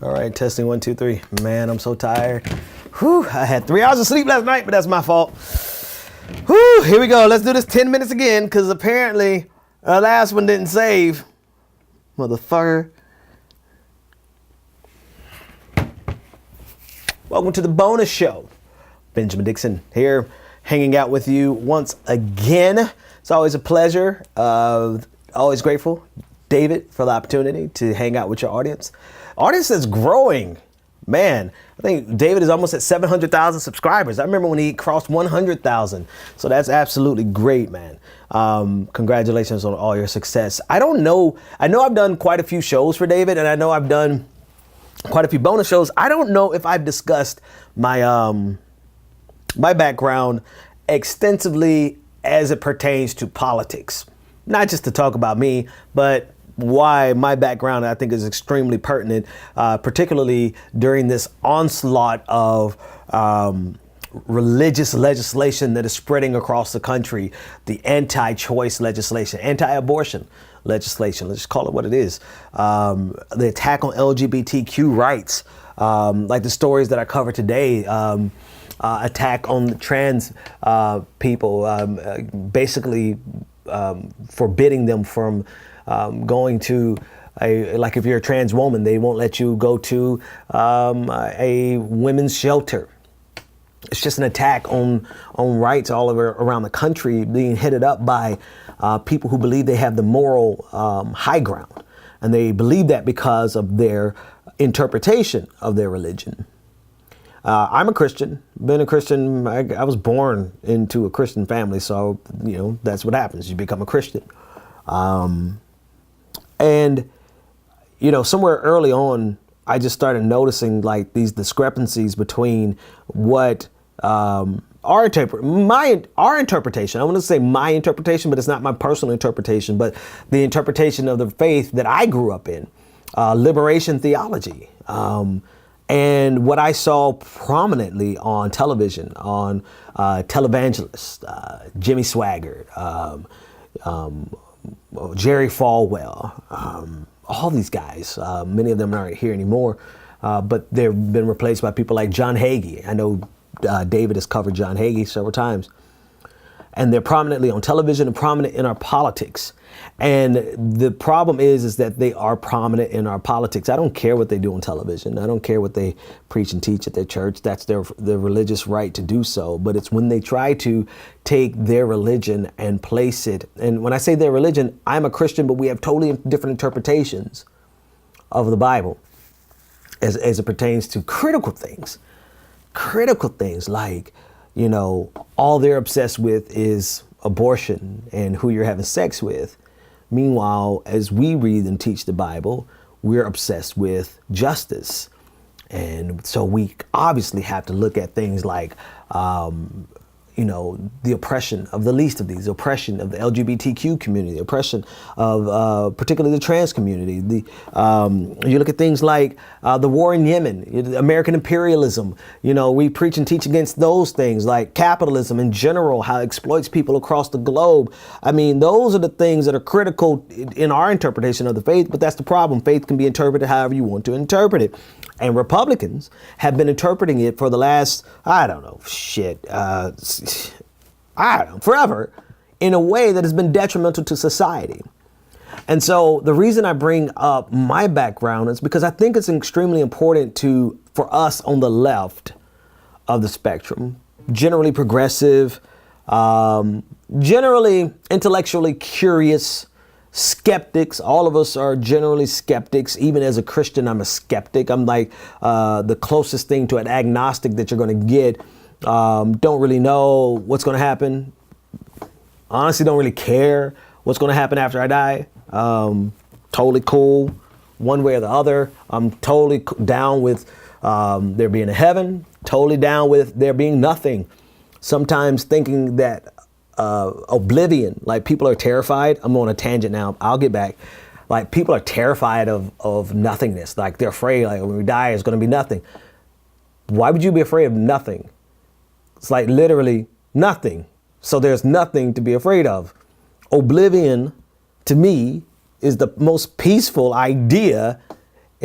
All right, testing 1, 2, 3. Man, I'm so tired. Whew, I had 3 hours of sleep last night, but that's my fault. Whew, here we go. Let's do this 10 minutes again, because apparently the last one didn't save. Motherfucker. Welcome to the bonus show. Benjamin Dixon here, hanging out with you once again. It's always a pleasure. Always grateful, David, for the opportunity to hang out with your audience. Audience is growing. Man, I think David is almost at 700,000 subscribers. I remember when he crossed 100,000. So that's absolutely great, man. Congratulations on all your success. I know I've done quite a few shows for David, and I know I've done quite a few bonus shows. I don't know if I've discussed my my background extensively as it pertains to politics. Not just to talk about me, but why my background I think is extremely pertinent, particularly during this onslaught of religious legislation that is spreading across the country, the anti-choice legislation, anti-abortion legislation, let's just call it what it is, the attack on LGBTQ rights, like the stories that I covered today, attack on the trans people, basically forbidding them from going to like if you're a trans woman, they won't let you go to a women's shelter. It's just an attack on rights all over around the country, being headed up by people who believe they have the moral high ground. And they believe that because of their interpretation of their religion. I'm a Christian, been a Christian. I was born into a Christian family. So, you know, that's what happens. You become a Christian. And, you know, somewhere early on, I just started noticing like these discrepancies between what our interpretation. I want to say my interpretation, but it's not my personal interpretation, but the interpretation of the faith that I grew up in, liberation theology. And what I saw prominently on television, on televangelists, Jimmy Swaggart, Jerry Falwell, all these guys, many of them aren't here anymore, but they've been replaced by people like John Hagee. I know David has covered John Hagee several times. And they're prominently on television and prominent in our politics. And the problem is that they are prominent in our politics. I don't care what they do on television. I don't care what they preach and teach at their church. That's their religious right to do so. But it's when they try to take their religion and place it. And when I say their religion, I'm a Christian, but we have totally different interpretations of the Bible as it pertains to critical things. Critical things like, you know, all they're obsessed with is abortion and who you're having sex with. Meanwhile, as we read and teach the Bible, we're obsessed with justice. And so we obviously have to look at things like, you know, the oppression of the least of these, the oppression of the LGBTQ community, the oppression of particularly the trans community. You look at things like the war in Yemen, American imperialism. You know, we preach and teach against those things, like capitalism in general, how it exploits people across the globe. I mean, those are the things that are critical in our interpretation of the faith, but that's the problem. Faith can be interpreted however you want to interpret it. And Republicans have been interpreting it for the last, forever, in a way that has been detrimental to society. And so the reason I bring up my background is because I think it's extremely important for us on the left of the spectrum, generally progressive, generally intellectually curious, skeptics. All of us are generally skeptics. Even as a Christian, I'm a skeptic. I'm like the closest thing to an agnostic that you're going to get. Don't really know what's going to happen. Honestly, don't really care what's going to happen after I die. Totally cool one way or the other. I'm totally down with there being a heaven. Totally down with there being nothing. Sometimes thinking that oblivion, like people are terrified. I'm on a tangent now. I'll get back. Like people are terrified of nothingness. Like they're afraid, like when we die, it's going to be nothing. Why would you be afraid of nothing? It's like literally nothing. So there's nothing to be afraid of. Oblivion, to me, is the most peaceful idea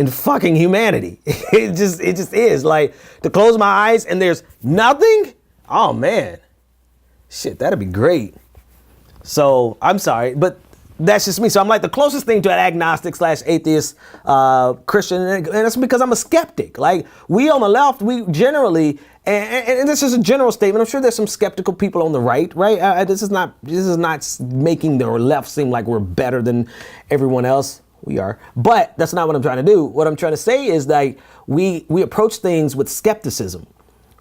in fucking humanity. It just is. Like, to close my eyes and there's nothing. Oh man, shit, that'd be great. So I'm sorry, but that's just me. So I'm like the closest thing to an agnostic / atheist Christian, and that's because I'm a skeptic. Like, we on the left, we generally, and this is a general statement. I'm sure there's some skeptical people on the right, right? This is not making the left seem like we're better than everyone else. We are, but that's not what I'm trying to do. What I'm trying to say is that we approach things with skepticism.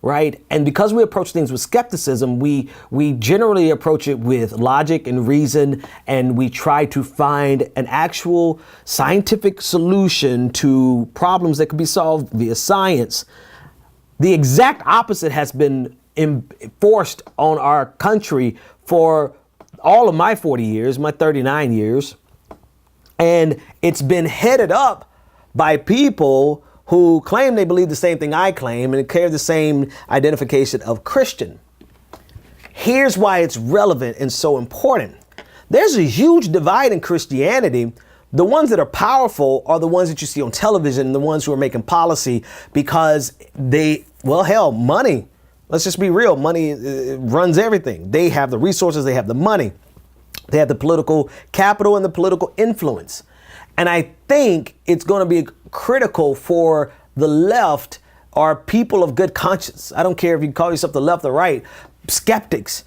Right. And because we approach things with skepticism, we generally approach it with logic and reason, and we try to find an actual scientific solution to problems that could be solved via science. The exact opposite has been enforced on our country for all of my 40 years, my 39 years. And it's been headed up by people who claim they believe the same thing I claim and carry the same identification of Christian. Here's why it's relevant and so important. There's a huge divide in Christianity. The ones that are powerful are the ones that you see on television, the ones who are making policy, because money. Let's just be real. Money runs everything. They have the resources, they have the money, they have the political capital and the political influence. And I think it's going to be critical for the left, or people of good conscience. I don't care if you call yourself the left or right, skeptics,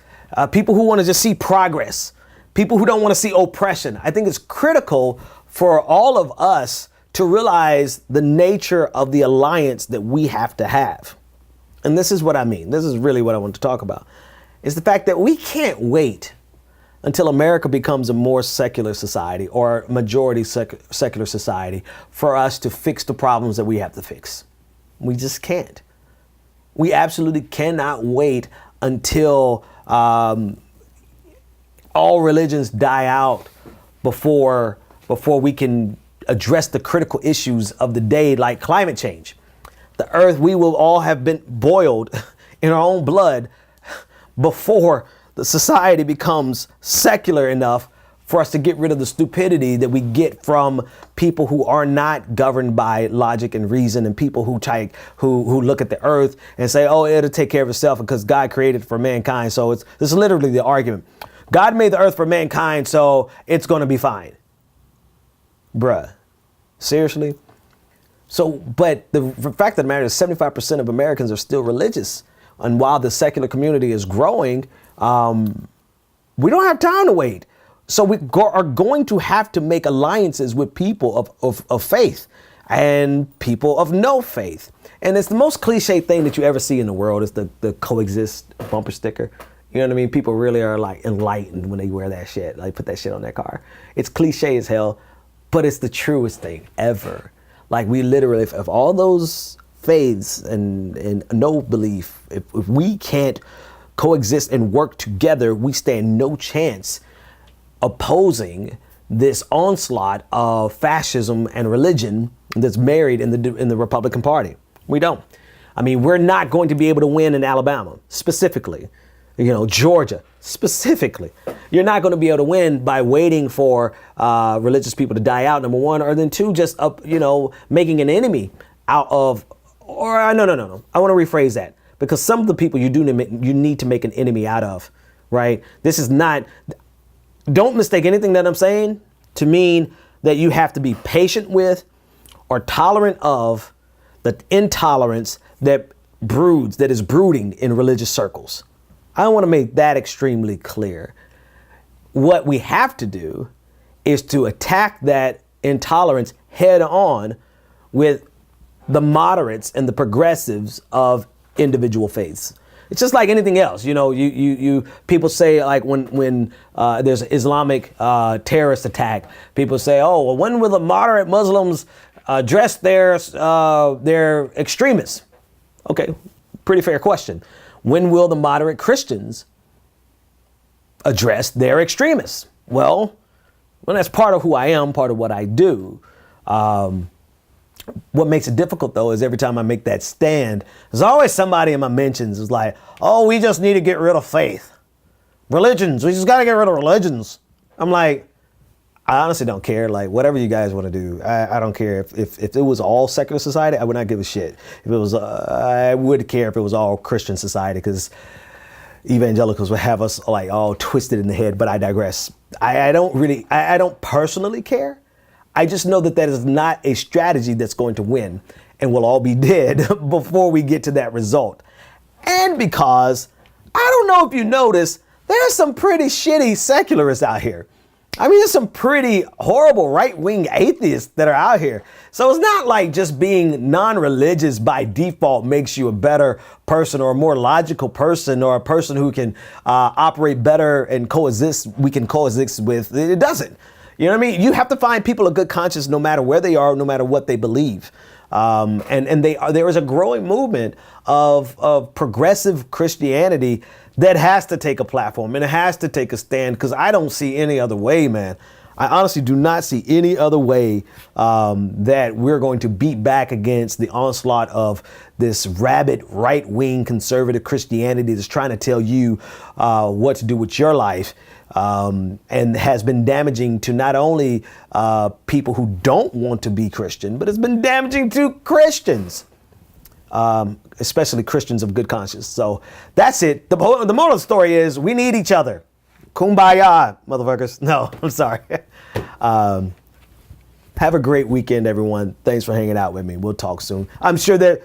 people who want to just see progress, people who don't want to see oppression. I think it's critical for all of us to realize the nature of the alliance that we have to have. And this is what I mean. This is really what I want to talk about. Is the fact that we can't wait until America becomes a more secular society, or majority secular society, for us to fix the problems that we have to fix. We just can't. We absolutely cannot wait until all religions die out before we can address the critical issues of the day, like climate change. The earth, we will all have been boiled in our own blood before the society becomes secular enough for us to get rid of the stupidity that we get from people who are not governed by logic and reason, and people who look at the earth and say, oh, it'll take care of itself because God created it for mankind. So this is literally the argument. God made the earth for mankind, so it's going to be fine. Bruh, seriously? So, but the fact of the matter is 75% of Americans are still religious. And while the secular community is growing, we don't have time to wait. So we are going to have to make alliances with people of faith and people of no faith. And it's the most cliche thing that you ever see in the world is the coexist bumper sticker. You know what I mean? People really are like enlightened when they wear that shit. Like, put that shit on their car. It's cliche as hell, but it's the truest thing ever. Like, we literally, if all those faiths and no belief, if we can't coexist and work together, we stand no chance opposing this onslaught of fascism and religion that's married in the Republican Party. We don't. I mean, we're not going to be able to win in Alabama, specifically. Georgia, specifically. You're not going to be able to win by waiting for religious people to die out, number one, or then two, just making an enemy out of. Or no. I want to rephrase that, because some of the people you need to make an enemy out of, right? This is not. Don't mistake anything that I'm saying to mean that you have to be patient with or tolerant of the intolerance that is brooding in religious circles. I want to make that extremely clear. What we have to do is to attack that intolerance head on with the moderates and the progressives of individual faiths. It's just like anything else. You people say, like, when there's an Islamic terrorist attack, people say, oh, well, when will the moderate Muslims address their extremists? Okay, pretty fair question. When will the moderate Christians address their extremists? Well, that's part of who I am, part of what I do. What makes it difficult, though, is every time I make that stand, there's always somebody in my mentions who's like, oh, we just need to get rid of faith. Religions, we just got to get rid of religions. I'm like, I honestly don't care. Like, whatever you guys want to do, I don't care. If it was all secular society, I would not give a shit. If it was, I would care if it was all Christian society, because evangelicals would have us like all twisted in the head. But I digress. I don't personally care. I just know that is not a strategy that's going to win, and we'll all be dead before we get to that result. And because, I don't know if you notice, there's some pretty shitty secularists out here. I mean, there's some pretty horrible right-wing atheists that are out here. So it's not like just being non-religious by default makes you a better person or a more logical person or a person who can operate better and coexist. We can coexist with. It doesn't. You know what I mean? You have to find people of good conscience no matter where they are, no matter what they believe. There is a growing movement of progressive Christianity that has to take a platform and it has to take a stand, because I don't see any other way, man. I honestly do not see any other way that we're going to beat back against the onslaught of this rabid right-wing conservative Christianity that's trying to tell you what to do with your life, and has been damaging to not only people who don't want to be Christian, but it's been damaging to Christians. Especially Christians of good conscience. So that's it. The moral of the story is we need each other. Kumbaya, motherfuckers. No, I'm sorry. Have a great weekend, everyone. Thanks for hanging out with me. We'll talk soon. I'm sure that